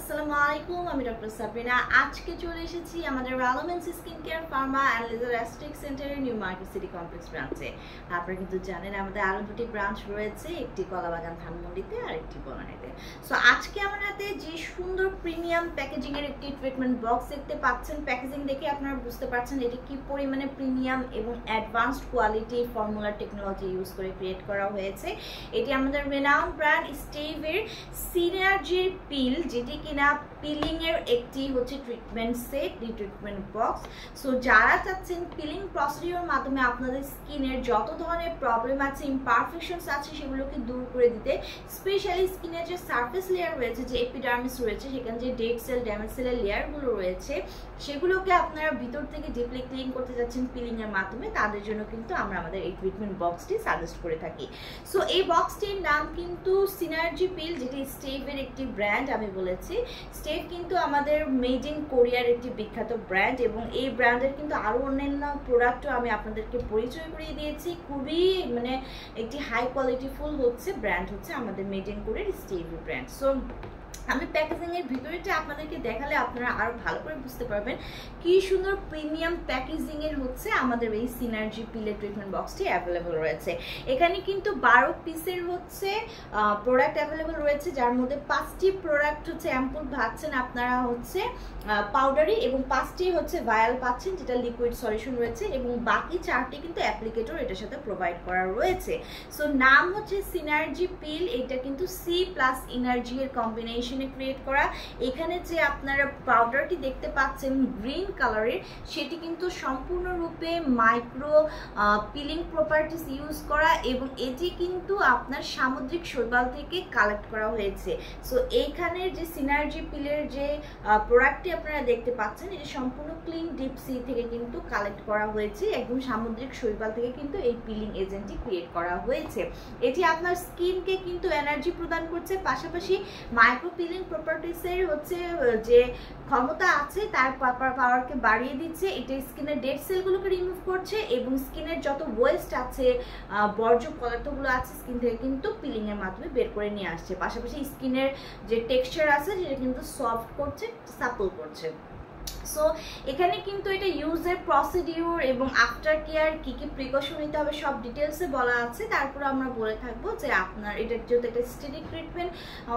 আসসালামু আলাইকুম, আমি ডক্টর সাবরিনা। আজকে চলে এসেছি আমাদের রেলোভেন্স skin care pharma and laser aesthetic সেন্টারের নিউ মার্কেট সিটি কমপ্লেক্স ব্রাঞ্চে। আপনারা কিন্তু জানেন আমাদের আরও দুটি ব্রাঞ্চ রয়েছে, একটি কলাবাগান ধানমন্ডিতে আর একটি বনানীতে। সো আজকে আমার হাতে যে সুন্দর প্রিমিয়াম প্যাকেজিংয়ের একটি ট্রিটমেন্ট বক্স দেখতে পাচ্ছেন। প্যাকেজিং দেখে আপনারা বুঝতে পারছেন এটি কি পরিমাণে প্রিমিয়াম এবং advanced quality formula technology use করে ক্রিয়েট করা হয়েছে। এটি আমাদের রেনাউন্ড ব্র্যান্ড স্টেভের সিনার্জির পিল, যেটি কিনা পিলিং এর একটি হচ্ছে treatment set, treatment box. So যারা চাচ্ছেন পিলিং প্রসিডিওর মাধ্যমে আপনাদের স্কিনের যত ধরনের প্রবলেম আছে, ইমপারফেকশনস আছে, সেগুলোকে দূর করে দিতে, স্পেশালি স্কিনের যে সারফেস লেয়ার রয়েছে, যে এপিডার্মিস রয়েছে, সেখানে যে ডেড সেল ড্যামেজ সেলের লেয়ারগুলো রয়েছে, সেগুলোকে আপনারা ভিতর থেকে ডিপলি ক্লিন করতে যাচ্ছেন পিলিং এর মাধ্যমে, তাদের জন্য কিন্তু আমরা আমাদের এই ট্রিটমেন্ট বক্সটি সাজেস্ট করে থাকি। সো এই বক্সটির নাম কিন্তু সিনার্জি পিল, যেটি স্টেভের একটি ব্র্যান্ড। আমি বলেছি স্টেভ কিন্তু আমাদের মেড ইন কোরিয়ার একটি বিখ্যাত ব্র্যান্ড, এবং এই ব্র্যান্ডের কিন্তু আরও অন্যান্য প্রোডাক্টও আমি আপনাদেরকে পরিচয় করিয়ে দিয়েছি। খুবই একটি হাই কোয়ালিটিফুল হচ্ছে ব্র্যান্ড হচ্ছে আমাদের মেড ইন কোরিয়ার স্টেভ ব্র্যান্ড। সো আমি প্যাকেজিংয়ের ভিতরেটা আপনাদেরকে দেখালে আপনারা আরও ভালো করে বুঝতে পারবেন কি সুন্দর প্রিমিয়াম প্যাকেজিংয়ের হচ্ছে আমাদের এই সিনার্জি পিলের ট্রিটমেন্ট বক্সটি অ্যাভেলেবল রয়েছে। এখানে কিন্তু 12 পিসের হচ্ছে প্রোডাক্ট অ্যাভেলেবল রয়েছে, যার মধ্যে 5টি প্রোডাক্ট হচ্ছে অ্যাম্পুল পাচ্ছেন আপনারা হচ্ছে পাউডারি, এবং 5টি হচ্ছে ভায়াল পাচ্ছেন যেটা লিকুইড সলিউশন রয়েছে, এবং বাকি 4টি কিন্তু অ্যাপ্লিকেটর এটার সাথে প্রোভাইড করা রয়েছে। সো নাম হচ্ছে সিনার্জি পিল। এটা কিন্তু সি প্লাস এনার্জি এর কম্বিনেশন ক্রিয়েট করা। এখানে যে আপনারা পাউডারটি দেখতে পাচ্ছেন গ্রিন কালারের, সেটি কিন্তু সম্পূর্ণরূপে মাইক্রো পিলিং প্রপার্টিস ইউজ করা, এবং এটি কিন্তু আপনার সামুদ্রিক শৈবাল থেকে কালেক্ট করা হয়েছে। সো এইখানের যে সিনার্জি পিলের যে প্রোডাক্টটি আপনারা দেখতে পাচ্ছেন, এটি সম্পূর্ণ ক্লিন ডিপ সি থেকে কিন্তু কালেক্ট করা হয়েছে, একদম সামুদ্রিক শৈবাল থেকে কিন্তু এই পিলিং এজেন্টটি ক্রিয়েট করা হয়েছে। এটি আপনার স্কিনকে কিন্তু এনার্জি প্রদান করছে, পাশাপাশি মাইক্রো পিলিং প্রপার্টিসের হচ্ছে যে ক্ষমতা আছে তার পাওয়ারকে বাড়িয়ে দিচ্ছে। এটা স্কিনের ডেড সেলগুলোকে রিমুভ করছে, এবং স্কিনের যত ওয়েস্ট আছে, বর্জ্য পদার্থগুলো আছে, স্কিন থেকে কিন্তু পিলিং এর মাধ্যমে বের করে নিয়ে আসছে। পাশাপাশি স্কিনের যে টেক্সচার আছে সেটা কিন্তু সফট করছে, সাপল করছে। সো এখানে কিন্তু এটা ইউজের প্রসিডিউর এবং আফটার কেয়ার কী কী প্রিকশন নিতে হবে সব ডিটেলসে বলা আছে। তারপর আমরা বলে থাকবো যে আপনার এটা যেহেতু একটা স্টেটিক ট্রিটমেন্ট,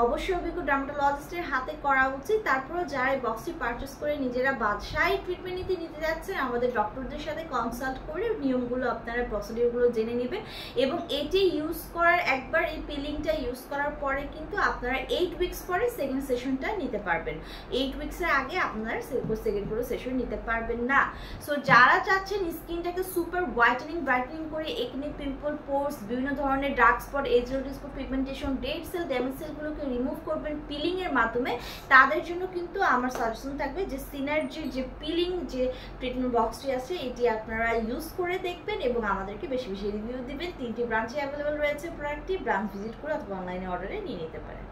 অবশ্যই অভিজ্ঞ ডার্মাটোলজিস্টের হাতে করা উচিত। তারপরেও যারা এই বক্সটি পারচেস করে নিজেরা বাদশাহী ট্রিটমেন্ট নিতে যাচ্ছেন, আমাদের ডক্টরদের সাথে কনসাল্ট করে নিয়মগুলো আপনারা প্রসিডিউরগুলো জেনে নেবেন, এবং এটি ইউজ করার একবার এই পিলিংটা ইউজ করার পরে কিন্তু আপনারা 8 উইকস পরে সেকেন্ড সেশনটা নিতে পারবেন। 8 উইকসের আগে আপনারা সেকেন্ড পুরো সেশন নিতে পারবেন না। সো যারা চাচ্ছেন স্কিনটাকে সুপার ব্রাইটেনিং করে একনি পিম্পল পোর্স, বিভিন্ন ধরনের dark spot, age spot, pigmentation, dead cell damage সেলগুলোকে রিমুভ করবেন পিলিং এর মাধ্যমে, তাদের জন্য কিন্তু আমার সাজেশন থাকবে যে সিনার্জির যে পিলিং যে ট্রিটমেন্ট বক্সটি আছে, এটি আপনারা ইউজ করে দেখবেন এবং আমাদেরকে বেশি বেশি রিভিউ দিবেন। 3টি ব্রাঞ্চে অ্যাভেলেবল রয়েছে প্রোডাক্টটি। ব্রাঞ্চ ভিজিট করে অথবা অনলাইনে অর্ডারে নিয়ে নিতে পারেন।